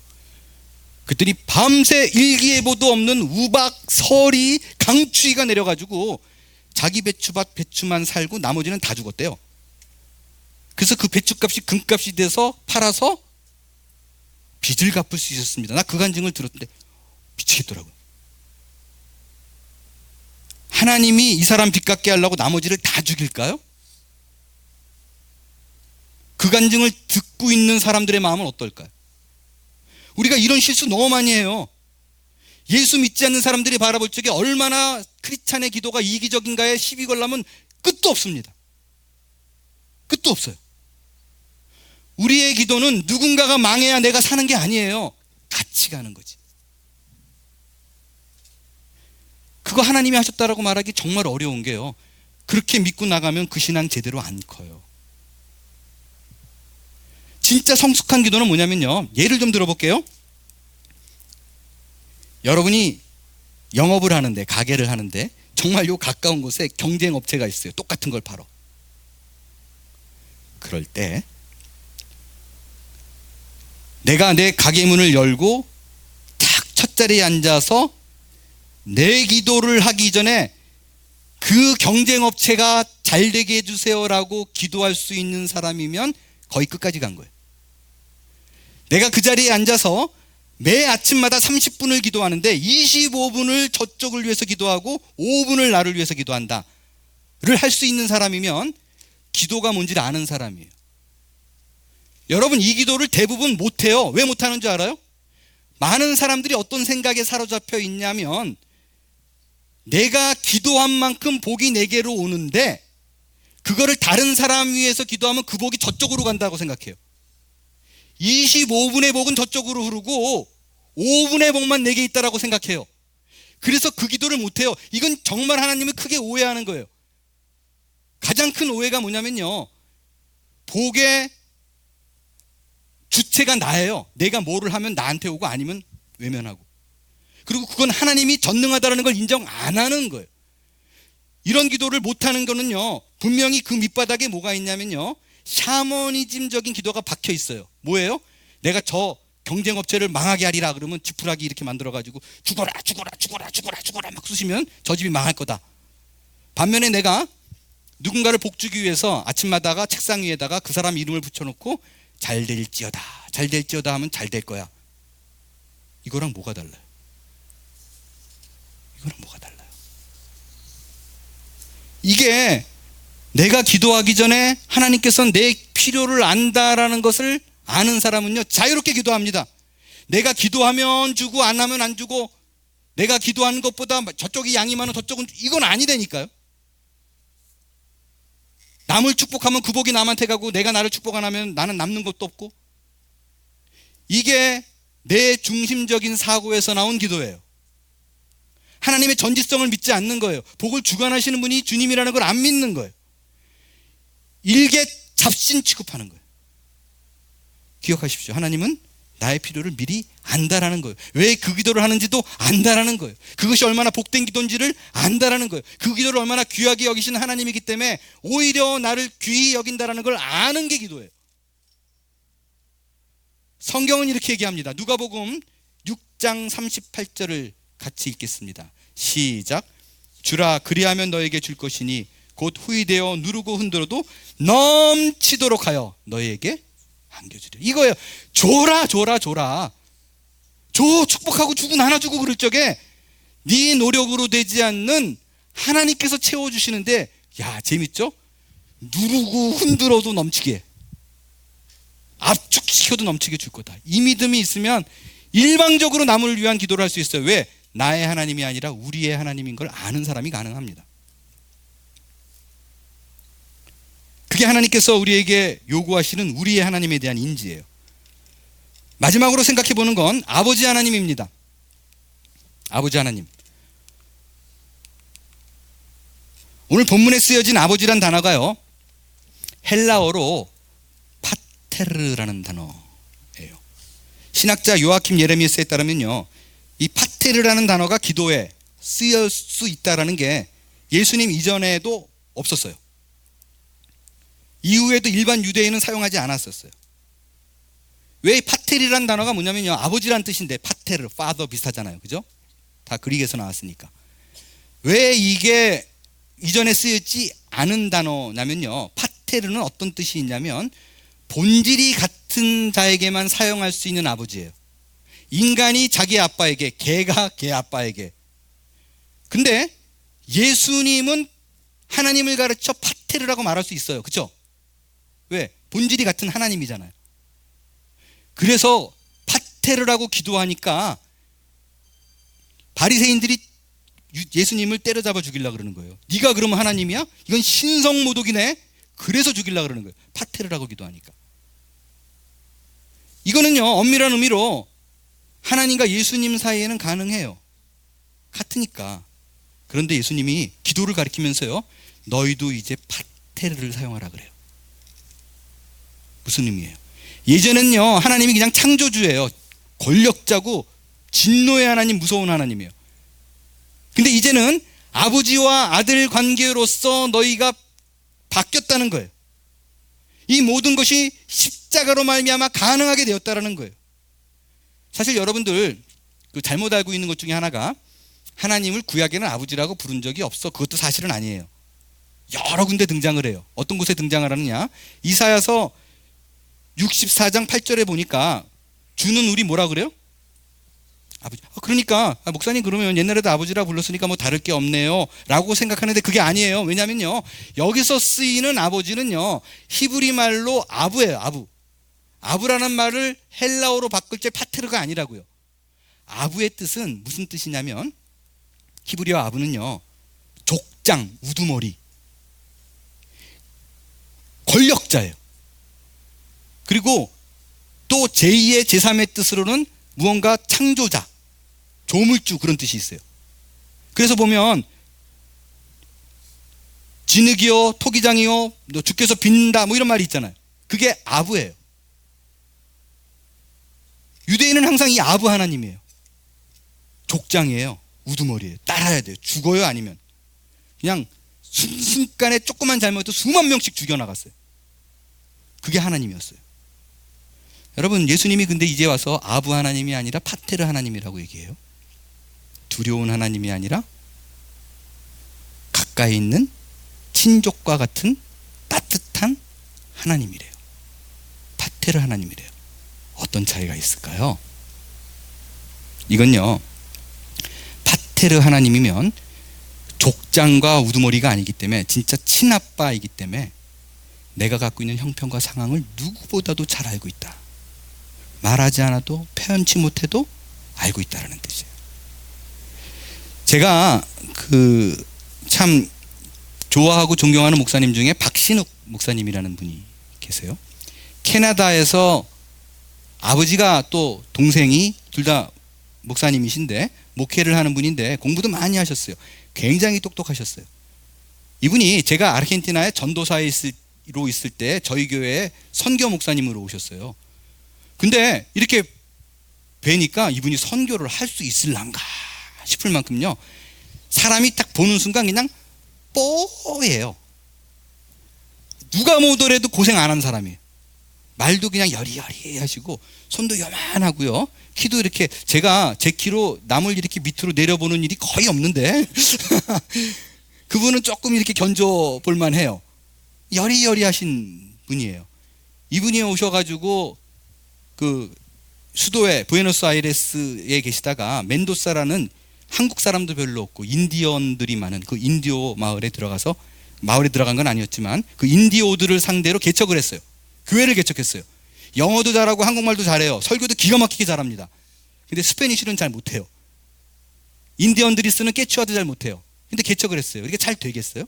그랬더니 밤새 일기예보도 없는 우박, 서리, 강추위가 내려가지고 자기 배추밭 배추만 살고 나머지는 다 죽었대요. 그래서 그 배추값이 금값이 돼서 팔아서 빚을 갚을 수 있었습니다. 나 그 간증을 들었는데 미치겠더라고요. 하나님이 이 사람 빚 갚게 하려고 나머지를 다 죽일까요? 그 간증을 듣고 있는 사람들의 마음은 어떨까요? 우리가 이런 실수 너무 많이 해요. 예수 믿지 않는 사람들이 바라볼 적에 얼마나 크리스찬의 기도가 이기적인가에 시비 걸려면 끝도 없습니다. 끝도 없어요. 우리의 기도는 누군가가 망해야 내가 사는 게 아니에요. 같이 가는 거지. 그거 하나님이 하셨다라고 말하기 정말 어려운 게요, 그렇게 믿고 나가면 그 신앙 제대로 안 커요. 진짜 성숙한 기도는 뭐냐면요, 예를 좀 들어볼게요. 여러분이 영업을 하는데, 가게를 하는데 정말 요 가까운 곳에 경쟁 업체가 있어요. 똑같은 걸 팔어. 그럴 때 내가 내 가게 문을 열고 딱 첫 자리에 앉아서 내 기도를 하기 전에 그 경쟁 업체가 잘 되게 해주세요라고 기도할 수 있는 사람이면 거의 끝까지 간 거예요. 내가 그 자리에 앉아서 매 아침마다 30분을 기도하는데 25분을 저쪽을 위해서 기도하고 5분을 나를 위해서 기도한다를 할 수 있는 사람이면 기도가 뭔지를 아는 사람이에요. 여러분, 이 기도를 대부분 못해요. 왜 못하는 줄 알아요? 많은 사람들이 어떤 생각에 사로잡혀 있냐면, 내가 기도한 만큼 복이 내게로 오는데 그거를 다른 사람 위해서 기도하면 그 복이 저쪽으로 간다고 생각해요. 25분의 복은 저쪽으로 흐르고 5분의 복만 내게 있다라고 생각해요. 그래서 그 기도를 못해요. 이건 정말 하나님을 크게 오해하는 거예요. 가장 큰 오해가 뭐냐면요, 복의 주체가 나예요. 내가 뭐를 하면 나한테 오고 아니면 외면하고. 그리고 그건 하나님이 전능하다는 걸 인정 안 하는 거예요. 이런 기도를 못하는 거는요, 분명히 그 밑바닥에 뭐가 있냐면요, 샤머니즘적인 기도가 박혀 있어요. 뭐예요? 내가 저 경쟁업체를 망하게 하리라 그러면 지푸라기 이렇게 만들어가지고 죽어라 죽어라 죽어라 죽어라 죽어라 막 쑤시면 저 집이 망할 거다. 반면에 내가 누군가를 복주기 위해서 아침마다가 책상 위에다가 그 사람 이름을 붙여놓고 잘 될지어다 잘 될지어다 하면 잘 될 거야. 반면에 내가 누군가를 복주기 위해서 아침마다가 책상 위에다가 그 사람 이름을 붙여놓고 잘 될지어다 잘 될지어다 하면 잘 될 거야. 반면에 내가 누군가를 복주기 위해서 아침마다가 책상 위에다가 그 사람 이름을 붙여놓고 잘 될지어다 잘 될지어다 하면 잘 될 거야. 이거랑 뭐가 달라요? 이거랑 뭐가 달라요? 이게 내가 기도하기 전에 하나님께서는 내 필요를 안다라는 것을 아는 사람은요, 자유롭게 기도합니다. 내가 기도하면 주고 안 하면 안 주고, 내가 기도하는 것보다 저쪽이 양이 많은 저쪽은, 이건 아니다니까요. 남을 축복하면 그 복이 남한테 가고, 내가 나를 축복 안 하면 나는 남는 것도 없고, 이게 내 중심적인 사고에서 나온 기도예요. 하나님의 전지성을 믿지 않는 거예요. 복을 주관하시는 분이 주님이라는 걸 안 믿는 거예요. 일개 잡신 취급하는 거예요. 기억하십시오. 하나님은 나의 필요를 미리 안다라는 거예요. 왜 그 기도를 하는지도 안다라는 거예요. 그것이 얼마나 복된 기도인지를 안다라는 거예요. 그 기도를 얼마나 귀하게 여기시는 하나님이기 때문에 오히려 나를 귀히 여긴다라는 걸 아는 게 기도예요. 성경은 이렇게 얘기합니다. 누가복음 6장 38절을 같이 읽겠습니다. 시작. 주라 그리하면 너에게 줄 것이니 곧 후이되어 누르고 흔들어도 넘치도록 하여 너에게 안겨주려. 이거예요. 줘라 줘라 줘라. 줘. 축복하고 주고 나눠주고 그럴 적에 네 노력으로 되지 않는 하나님께서 채워주시는데, 야, 재밌죠? 누르고 흔들어도 넘치게, 압축시켜도 넘치게 줄 거다. 이 믿음이 있으면 일방적으로 남을 위한 기도를 할 수 있어요. 왜? 나의 하나님이 아니라 우리의 하나님인 걸 아는 사람이 가능합니다. 그게 하나님께서 우리에게 요구하시는 우리의 하나님에 대한 인지예요. 마지막으로 생각해 보는 건 아버지 하나님입니다. 아버지 하나님. 오늘 본문에 쓰여진 아버지란 단어가요, 헬라어로 파테르라는 단어예요. 신학자 요아킴 예레미야스에 따르면요, 이 파테르라는 단어가 기도에 쓰일 수 있다라는 게 예수님 이전에도 없었어요. 이후에도 일반 유대인은 사용하지 않았었어요. 왜 파테르라는 단어가 뭐냐면요, 아버지란 뜻인데 파테르, father 비슷하잖아요. 그죠? 다 그릭에서 나왔으니까. 왜 이게 이전에 쓰였지 않은 단어냐면요, 파테르는 어떤 뜻이 있냐면 본질이 같은 자에게만 사용할 수 있는 아버지예요. 인간이 자기 아빠에게, 개가 개 아빠에게. 근데 예수님은 하나님을 가르쳐 파테르라고 말할 수 있어요. 그렇죠? 왜? 본질이 같은 하나님이잖아요. 그래서 파테르라고 기도하니까 바리새인들이 예수님을 때려잡아 죽이려고 그러는 거예요. 네가 그러면 하나님이야? 이건 신성모독이네. 그래서 죽이려고 그러는 거예요. 파테르라고 기도하니까. 이거는요, 엄밀한 의미로 하나님과 예수님 사이에는 가능해요. 같으니까. 그런데 예수님이 기도를 가리키면서요, 너희도 이제 파테르를 사용하라 그래요. 무슨 의미예요? 예전엔요, 하나님이 그냥 창조주예요. 권력자고 진노의 하나님, 무서운 하나님이에요. 근데 이제는 아버지와 아들 관계로서 너희가 바뀌었다는 거예요. 이 모든 것이 십자가로 말미암아 가능하게 되었다라는 거예요. 사실 여러분들 잘못 알고 있는 것 중에 하나가, 하나님을 구약에는 아버지라고 부른 적이 없어. 그것도 사실은 아니에요. 여러 군데 등장을 해요. 어떤 곳에 등장을 하느냐, 이사야서 64장 8절에 보니까 주는 우리 뭐라 그래요? 아버지. 그러니까 목사님, 그러면 옛날에도 아버지라 불렀으니까 뭐 다를 게 없네요 라고 생각하는데 그게 아니에요. 왜냐면요, 여기서 쓰이는 아버지는요, 히브리 말로 아부예요. 아부. 아부라는 말을 헬라어로 바꿀 때 파테르가 아니라고요. 아부의 뜻은 무슨 뜻이냐면, 히브리어 아부는요, 족장, 우두머리, 권력자예요. 그리고 또 제2의 제3의 뜻으로는 무언가 창조자, 조물주, 그런 뜻이 있어요. 그래서 보면 진흙이요, 토기장이요, 주께서 빚는다, 뭐 이런 말이 있잖아요. 그게 아부예요. 유대인은 항상 이 아부 하나님이에요. 족장이에요. 우두머리예요. 따라야 돼요. 죽어요. 아니면 그냥 순식간에 조그만 잘못해도 수만 명씩 죽여나갔어요. 그게 하나님이었어요. 여러분, 예수님이 근데 이제 와서 아부 하나님이 아니라 파테르 하나님이라고 얘기해요. 두려운 하나님이 아니라 가까이 있는 친족과 같은 따뜻한 하나님이래요. 파테르 하나님이래요. 어떤 차이가 있을까요? 이건요, 파테르 하나님이면 족장과 우두머리가 아니기 때문에 진짜 친아빠이기 때문에 내가 갖고 있는 형편과 상황을 누구보다도 잘 알고 있다. 말하지 않아도 표현치 못해도 알고 있다라는 뜻이에요. 제가 참 좋아하고 존경하는 목사님 중에 박신욱 목사님이라는 분이 계세요. 캐나다에서 아버지가 또 동생이 둘 다 목사님이신데 목회를 하는 분인데 공부도 많이 하셨어요. 굉장히 똑똑하셨어요. 이분이 제가 아르헨티나에 전도사로 있을 때 저희 교회에 선교 목사님으로 오셨어요. 근데 이렇게 뵈니까 이분이 선교를 할 수 있을란가 싶을 만큼요, 사람이 딱 보는 순간 그냥 뽀예요. 누가 보더라도 고생 안 한 사람이에요. 말도 그냥 여리여리 하시고 손도 요만하고요, 키도 이렇게 제가 제 키로 남을 이렇게 밑으로 내려보는 일이 거의 없는데 그분은 조금 이렇게 견뎌볼 만해요. 여리여리하신 분이에요. 이분이 오셔가지고 그 수도에 부에노스아이레스에 계시다가 멘도사라는 한국 사람도 별로 없고 인디언들이 많은 그 인디오 마을에 들어가서, 마을에 들어간 건 아니었지만 그 인디오들을 상대로 개척을 했어요. 교회를 개척했어요. 영어도 잘하고 한국말도 잘해요. 설교도 기가 막히게 잘합니다. 근데 스페니쉬는 잘 못해요. 인디언들이 쓰는 깨추아도 잘 못해요. 근데 개척을 했어요. 이게 잘 되겠어요?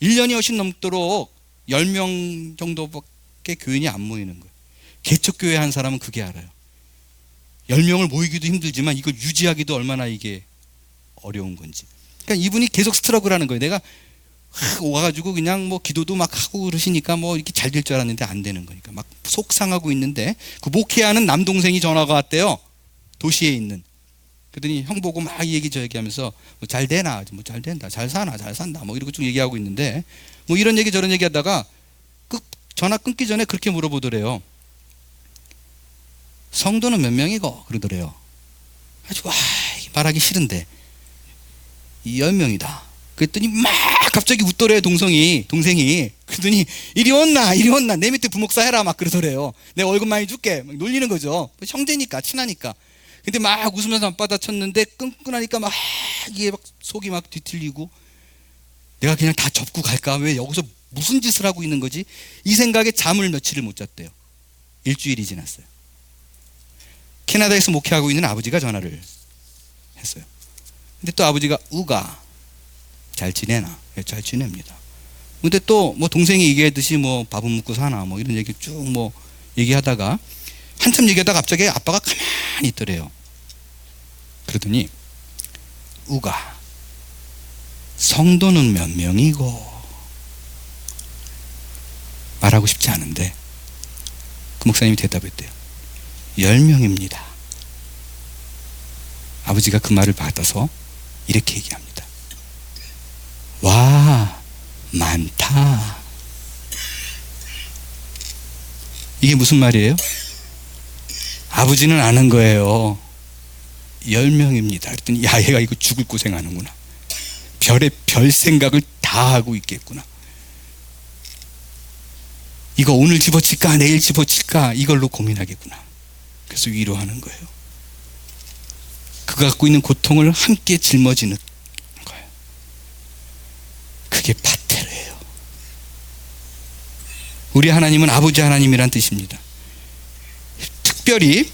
1년이 훨씬 넘도록 10명 정도밖에 교인이 안 모이는 거예요. 개척교회 한 사람은 그게 알아요. 10명을 모이기도 힘들지만 이걸 유지하기도 얼마나 이게 어려운 건지. 그러니까 이분이 계속 스트러글 하는 거예요. 내가 와가지고 그냥 뭐 기도도 막 하고 그러시니까 뭐 이렇게 잘 될 줄 알았는데 안 되는 거니까 막 속상하고 있는데, 그 목회하는 남동생이 전화가 왔대요. 도시에 있는. 그러더니 형 보고 막 이 얘기 저 얘기 하면서 뭐 잘 되나, 뭐 잘 된다, 잘 사나, 잘 산다, 뭐 이러고 쭉 얘기하고 있는데, 뭐 이런 얘기 저런 얘기 하다가 전화 끊기 전에 그렇게 물어보더래요. 성도는 몇 명이고? 그러더래요. 아주 말하기 싫은데 10명이다. 그랬더니 막 갑자기 웃더래요. 동생이. 그러더니 이리 온나 내 밑에 부목사 해라 막 그러더래요. 내가 월급 많이 줄게 막 놀리는 거죠. 형제니까, 친하니까. 근데 막 웃으면서 맞받아쳤는데 끈끈하니까 막 이게 막 속이 막 뒤틀리고, 내가 그냥 다 접고 갈까? 왜 여기서 무슨 짓을 하고 있는 거지? 이 생각에 잠을 며칠을 못 잤대요. 일주일이 지났어요. 캐나다에서 목회하고 있는 아버지가 전화를 했어요. 근데 또 아버지가 우가 잘 지내나? 잘 지냅니다. 근데 또 뭐 동생이 얘기하듯이 뭐 밥은 먹고 사나 뭐 이런 얘기 쭉 뭐 얘기하다가 한참 얘기하다가 갑자기 아빠가 가만히 있더래요. 그러더니 우가 성도는 몇 명이고? 말하고 싶지 않은데 그 목사님이 대답했대요. 10명입니다. 아버지가 그 말을 받아서 이렇게 얘기합니다. 와, 많다. 이게 무슨 말이에요? 아버지는 아는 거예요. 10명입니다. 그랬더니 야, 얘가 이거 죽을 고생하는구나. 별 생각을 다 하고 있겠구나. 이거 오늘 집어칠까 내일 집어칠까 이걸로 고민하겠구나. 그래서 위로하는 거예요. 그가 갖고 있는 고통을 함께 짊어지는 거예요. 그게 파테르예요. 우리 하나님은 아버지 하나님이란 뜻입니다. 특별히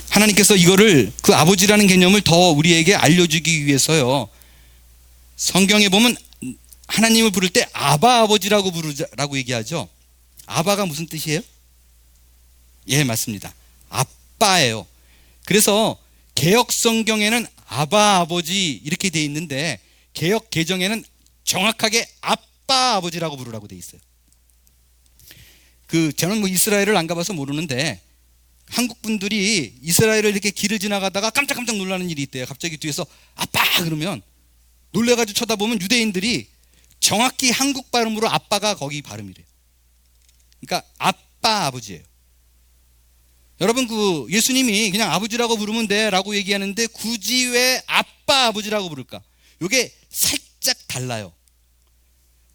하나님께서 이거를, 그 아버지라는 개념을 더 우리에게 알려주기 위해서요, 성경에 보면 하나님을 부를 때 아바 아버지라고 부르라고 얘기하죠. 아바가 무슨 뜻이에요? 예, 맞습니다. 아빠예요. 그래서 개역 성경에는 아바 아버지 이렇게 돼 있는데 개역 개정에는 정확하게 아빠 아버지라고 부르라고 돼 있어요. 저는 뭐 이스라엘을 안 가봐서 모르는데 한국 분들이 이스라엘을 이렇게 길을 지나가다가 깜짝깜짝 놀라는 일이 있대요. 갑자기 뒤에서 아빠 그러면 놀래가지고 쳐다보면 유대인들이 정확히 한국 발음으로 아빠가 거기 발음이래요. 그러니까 아빠 아버지예요. 여러분, 예수님이 그냥 아버지라고 부르면 돼 라고 얘기하는데 굳이 왜 아빠 아버지라고 부를까? 이게 살짝 달라요.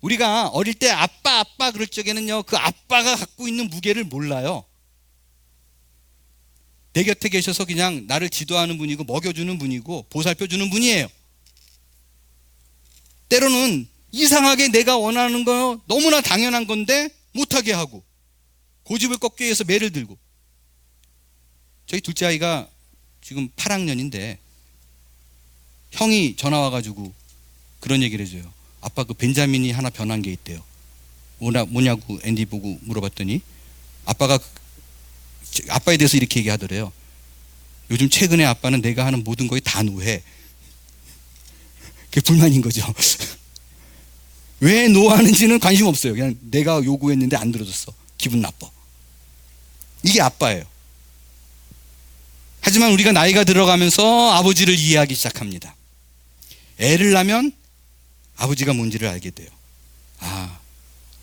우리가 어릴 때 아빠 그럴 적에는요, 그 아빠가 갖고 있는 무게를 몰라요. 내 곁에 계셔서 그냥 나를 지도하는 분이고 먹여주는 분이고 보살펴주는 분이에요. 때로는 이상하게 내가 원하는 거 너무나 당연한 건데 못하게 하고 고집을 꺾기 위해서 매를 들고. 저희 둘째 아이가 지금 8학년인데 형이 전화 와가지고 그런 얘기를 해줘요. 아빠 그 벤자민이 하나 변한 게 있대요. 뭐냐고 앤디 보고 물어봤더니 아빠가 아빠에 대해서 이렇게 얘기하더래요. 요즘 최근에 아빠는 내가 하는 모든 거에 다 노해. 그게 불만인 거죠. 왜 노하는지는 관심 없어요. 그냥 내가 요구했는데 안 들어줬어. 기분 나빠. 이게 아빠예요. 하지만 우리가 나이가 들어가면서 아버지를 이해하기 시작합니다. 애를 낳으면 아버지가 뭔지를 알게 돼요. 아,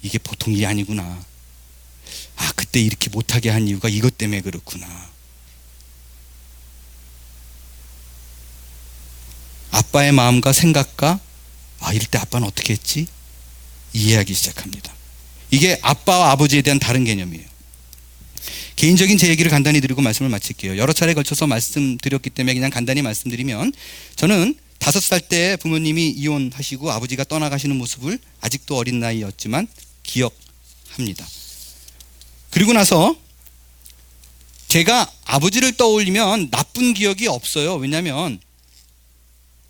이게 보통 일이 아니구나. 아, 그때 이렇게 못하게 한 이유가 이것 때문에 그렇구나. 아빠의 마음과 생각과 이럴 때 아빠는 어떻게 했지? 이해하기 시작합니다. 이게 아빠와 아버지에 대한 다른 개념이에요. 개인적인 제 얘기를 간단히 드리고 말씀을 마칠게요. 여러 차례 걸쳐서 말씀드렸기 때문에 그냥 간단히 말씀드리면, 저는 5살 때 부모님이 이혼하시고 아버지가 떠나가시는 모습을 아직도 어린 나이였지만 기억합니다. 그리고 나서 제가 아버지를 떠올리면 나쁜 기억이 없어요. 왜냐하면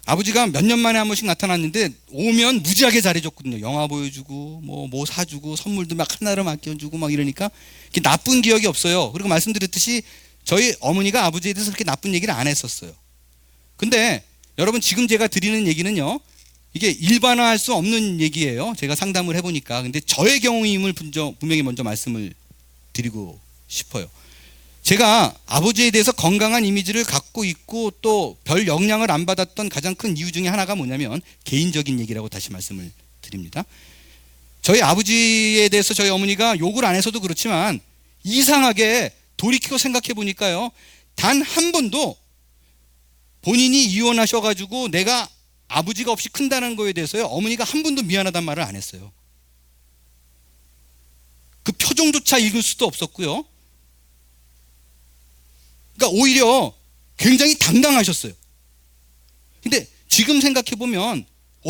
아버지가 몇 년 만에 한 번씩 나타났는데 오면 무지하게 잘해줬거든요. 영화 보여주고 뭐 사주고 선물도 막 하나를 맡겨주고 막 이러니까 나쁜 기억이 없어요. 그리고 말씀드렸듯이 저희 어머니가 아버지에 대해서 그렇게 나쁜 얘기를 안 했었어요. 근데 여러분, 지금 제가 드리는 얘기는요, 이게 일반화할 수 없는 얘기예요. 제가 상담을 해보니까. 근데 저의 경우임을 분명히 먼저 말씀을 드리고 싶어요. 제가 아버지에 대해서 건강한 이미지를 갖고 있고 또 별 영향을 안 받았던 가장 큰 이유 중에 하나가 뭐냐면 개인적인 얘기라고 다시 말씀을 드립니다. 저희 아버지에 대해서 저희 어머니가 욕을 안 해서도 그렇지만 이상하게 돌이켜 생각해 보니까요, 단 한 번도 본인이 이혼하셔가지고 내가 아버지가 없이 큰다는 거에 대해서요, 어머니가 한 번도 미안하단 말을 안 했어요. 그 표정조차 읽을 수도 없었고요. 그러니까 오히려 굉장히 당당하셨어요. 근데 지금 생각해보면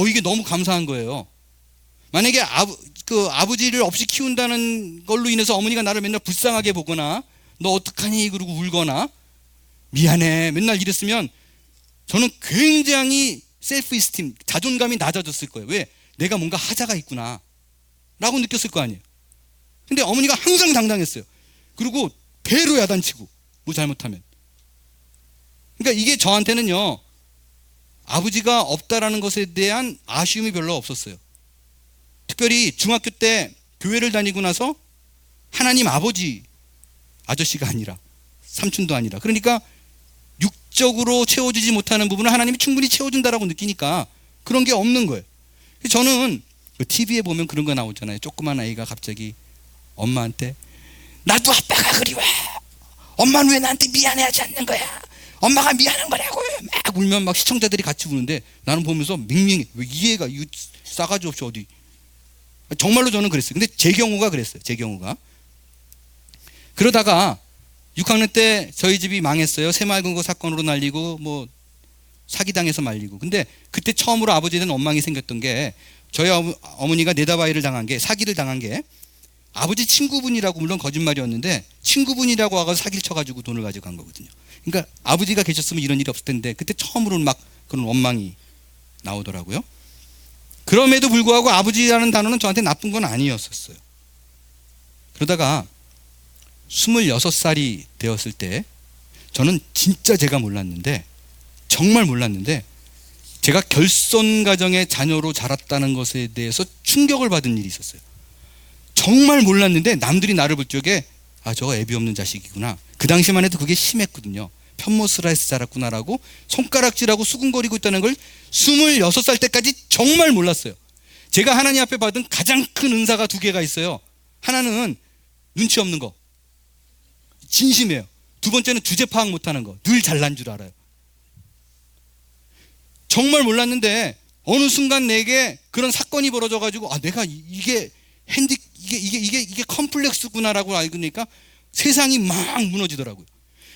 이게 너무 감사한 거예요. 만약에 아버지를 없이 키운다는 걸로 인해서 어머니가 나를 맨날 불쌍하게 보거나 너 어떡하니 그러고 울거나 미안해 맨날 이랬으면 저는 굉장히 셀프 이스팀, 자존감이 낮아졌을 거예요. 왜? 내가 뭔가 하자가 있구나 라고 느꼈을 거 아니에요. 근데 어머니가 항상 당당했어요. 그리고 배로 야단치고 뭐 잘못하면. 그러니까 이게 저한테는요, 아버지가 없다라는 것에 대한 아쉬움이 별로 없었어요. 특별히 중학교 때 교회를 다니고 나서 하나님 아저씨가 아니라 삼촌도 아니라, 그러니까 육적으로 채워지지 못하는 부분을 하나님이 충분히 채워준다라고 느끼니까 그런 게 없는 거예요. 저는 TV에 보면 그런 거 나오잖아요. 조그만 아이가 갑자기 엄마한테 나도 아빠가 그리워. 엄마는 왜 나한테 미안해하지 않는 거야? 엄마가 미안한 거라고. 막 울면 막 시청자들이 같이 우는데 나는 보면서 맹맹해. 왜 이 애가 이거 싸가지 없이 어디. 정말로 저는 그랬어요. 근데 제 경우가 그랬어요. 제 경우가. 그러다가 6학년 때 저희 집이 망했어요. 새마을금고 사건으로 날리고 뭐 사기당해서 말리고. 근데 그때 처음으로 아버지에 대한 원망이 생겼던 게, 저희 어머니가 내다바이를 당한 게, 사기를 당한 게 아버지 친구분이라고, 물론 거짓말이었는데 친구분이라고 와서 사기를 쳐가지고 돈을 가지고 간 거거든요. 그러니까 아버지가 계셨으면 이런 일이 없을 텐데 그때 처음으로 막 그런 원망이 나오더라고요. 그럼에도 불구하고 아버지라는 단어는 저한테 나쁜 건 아니었었어요. 그러다가 26살이 되었을 때 저는 진짜 제가 몰랐는데, 정말 몰랐는데, 제가 결손 가정의 자녀로 자랐다는 것에 대해서 충격을 받은 일이 있었어요. 정말 몰랐는데 남들이 나를 볼 적에 저거 애비 없는 자식이구나. 그 당시만 해도 그게 심했거든요. 편모스라에서 자랐구나라고 손가락질하고 수군거리고 있다는 걸 26살 때까지 정말 몰랐어요. 제가 하나님 앞에 받은 가장 큰 은사가 2개가 있어요. 하나는 눈치 없는 거, 진심이에요. 2번째는 주제 파악 못하는 거, 늘 잘난 줄 알아요. 정말 몰랐는데 어느 순간 내게 그런 사건이 벌어져가지고 내가 이게 컴플렉스구나라고 알고 나니까 세상이 막 무너지더라고요.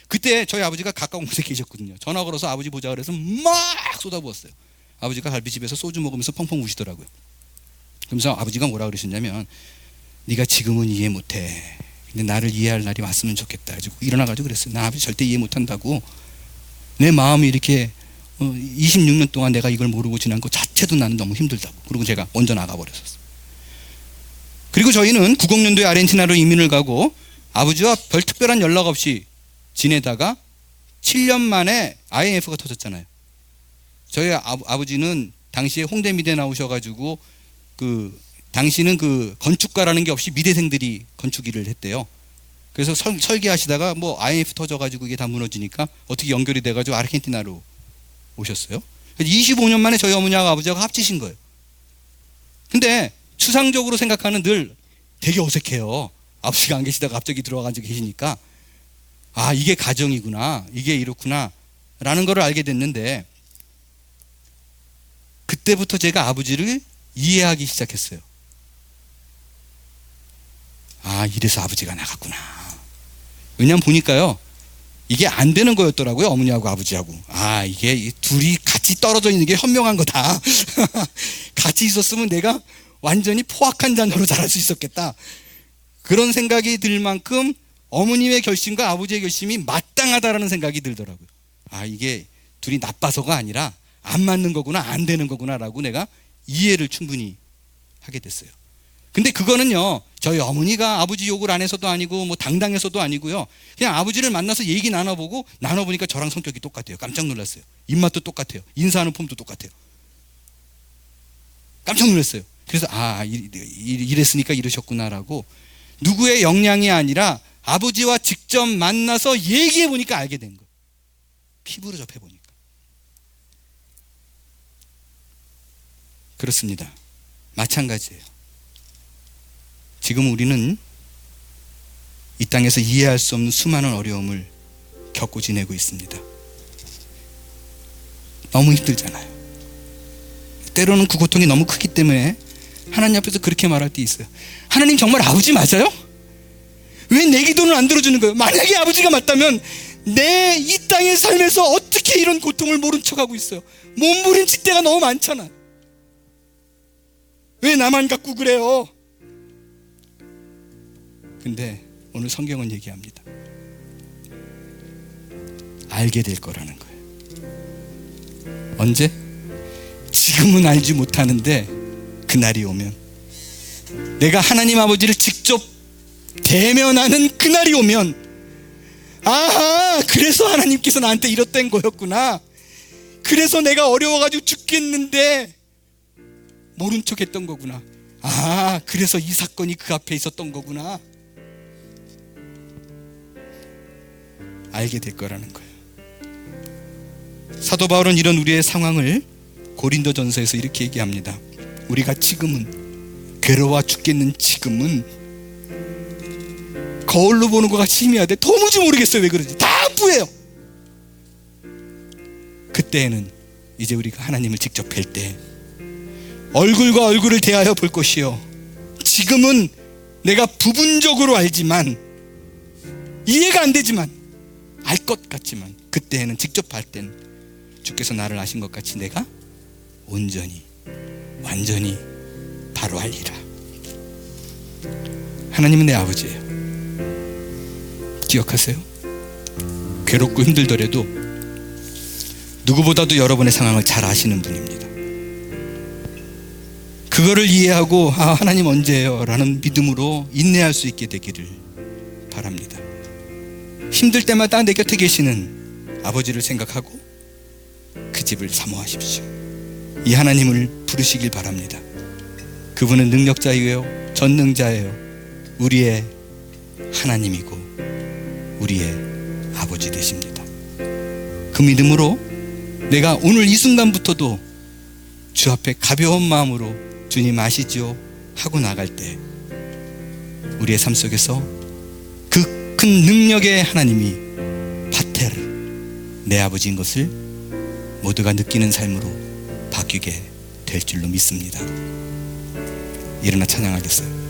그때 저희 아버지가 가까운 곳에 계셨거든요. 전화 걸어서 아버지 보자 그래서 막 쏟아부었어요. 아버지가 갈비집에서 소주 먹으면서 펑펑 우시더라고요. 그러면서 아버지가 뭐라 그러셨냐면, 네가 지금은 이해 못해. 근데 나를 이해할 날이 왔으면 좋겠다. 가지고 일어나가지고 그랬어요. 나 아버지 절대 이해 못한다고. 내 마음이 이렇게 26년 동안 내가 이걸 모르고 지난 것 자체도 나는 너무 힘들다고. 그리고 제가 먼저 나가버렸었어요. 그리고 저희는 90년도에 아르헨티나로 이민을 가고 아버지와 별 특별한 연락 없이 지내다가 7년 만에 IMF가 터졌잖아요. 저희 아버지는 당시에 홍대 미대 나오셔가지고 당시는 건축가라는 게 없이 미대생들이 건축 일을 했대요. 그래서 설계하시다가 뭐 IMF 터져가지고 이게 다 무너지니까 어떻게 연결이 돼가지고 아르헨티나로 오셨어요. 25년 만에 저희 어머니하고 아버지하고 합치신 거예요. 근데 추상적으로 생각하는 늘 되게 어색해요. 아버지가 안 계시다가 갑자기 들어와가지고 계시니까 아, 이게 가정이구나, 이게 이렇구나 라는 걸 알게 됐는데, 그때부터 제가 아버지를 이해하기 시작했어요. 아, 이래서 아버지가 나갔구나. 왜냐면 보니까요, 이게 안 되는 거였더라고요. 어머니하고 아버지하고. 아, 이게 둘이 같이 떨어져 있는 게 현명한 거다. 같이 있었으면 내가 완전히 포악한 자녀로 자랄 수 있었겠다. 그런 생각이 들 만큼 어머님의 결심과 아버지의 결심이 마땅하다라는 생각이 들더라고요. 아, 이게 둘이 나빠서가 아니라 안 맞는 거구나, 안 되는 거구나 라고 내가 이해를 충분히 하게 됐어요. 근데 그거는요, 저희 어머니가 아버지 욕을 안 해서도 아니고 뭐 당당해서도 아니고요, 그냥 아버지를 만나서 얘기 나눠보니까 저랑 성격이 똑같아요. 깜짝 놀랐어요. 입맛도 똑같아요. 인사하는 폼도 똑같아요. 깜짝 놀랐어요. 그래서 아, 이랬으니까 이러셨구나라고, 누구의 역량이 아니라 아버지와 직접 만나서 얘기해 보니까 알게 된 거예요. 피부로 접해 보니까. 그렇습니다. 마찬가지예요. 지금 우리는 이 땅에서 이해할 수 없는 수많은 어려움을 겪고 지내고 있습니다. 너무 힘들잖아요. 때로는 그 고통이 너무 크기 때문에 하나님 앞에서 그렇게 말할 때 있어요. 하나님 정말 아버지 맞아요? 왜 내 기도는 안 들어주는 거예요? 만약에 아버지가 맞다면 내 이 땅의 삶에서 어떻게 이런 고통을 모른 척하고 있어요? 몸부림칠 때가 너무 많잖아. 왜 나만 갖고 그래요? 근데 오늘 성경은 얘기합니다. 알게 될 거라는 거예요. 언제? 지금은 알지 못하는데 그날이 오면, 내가 하나님 아버지를 직접 대면하는 그날이 오면, 아하, 그래서 하나님께서 나한테 이렇단 거였구나. 그래서 내가 어려워가지고 죽겠는데 모른 척 했던 거구나. 아, 그래서 이 사건이 그 앞에 있었던 거구나. 알게 될 거라는 거예요. 사도 바울은 이런 우리의 상황을 고린도전서에서 이렇게 얘기합니다. 우리가 지금은, 괴로워 죽겠는 지금은 거울로 보는 것 같이 희미하되 도무지 모르겠어요. 왜 그런지. 다 뿌예요. 그때에는 이제 우리가 하나님을 직접 뵐 때 얼굴과 얼굴을 대하여 볼 것이요, 지금은 내가 부분적으로 알지만, 이해가 안 되지만, 알 것 같지만, 그때에는 직접 볼 땐 주께서 나를 아신 것 같이 내가 온전히 완전히 바로 알리라. 하나님은 내 아버지예요. 기억하세요? 괴롭고 힘들더라도 누구보다도 여러분의 상황을 잘 아시는 분입니다. 그거를 이해하고 아, 하나님 언제예요? 라는 믿음으로 인내할 수 있게 되기를 바랍니다. 힘들 때마다 내 곁에 계시는 아버지를 생각하고 그 집을 사모하십시오. 이 하나님을 부르시길 바랍니다. 그분은 능력자이고요, 전능자예요. 우리의 하나님이고 우리의 아버지 되십니다. 그 믿음으로 내가 오늘 이 순간부터도 주 앞에 가벼운 마음으로 주님 아시죠? 하고 나갈 때 우리의 삶 속에서 그 큰 능력의 하나님이 파테르, 내 아버지인 것을 모두가 느끼는 삶으로 바뀌게 될 줄로 믿습니다. 일어나 찬양하겠어요.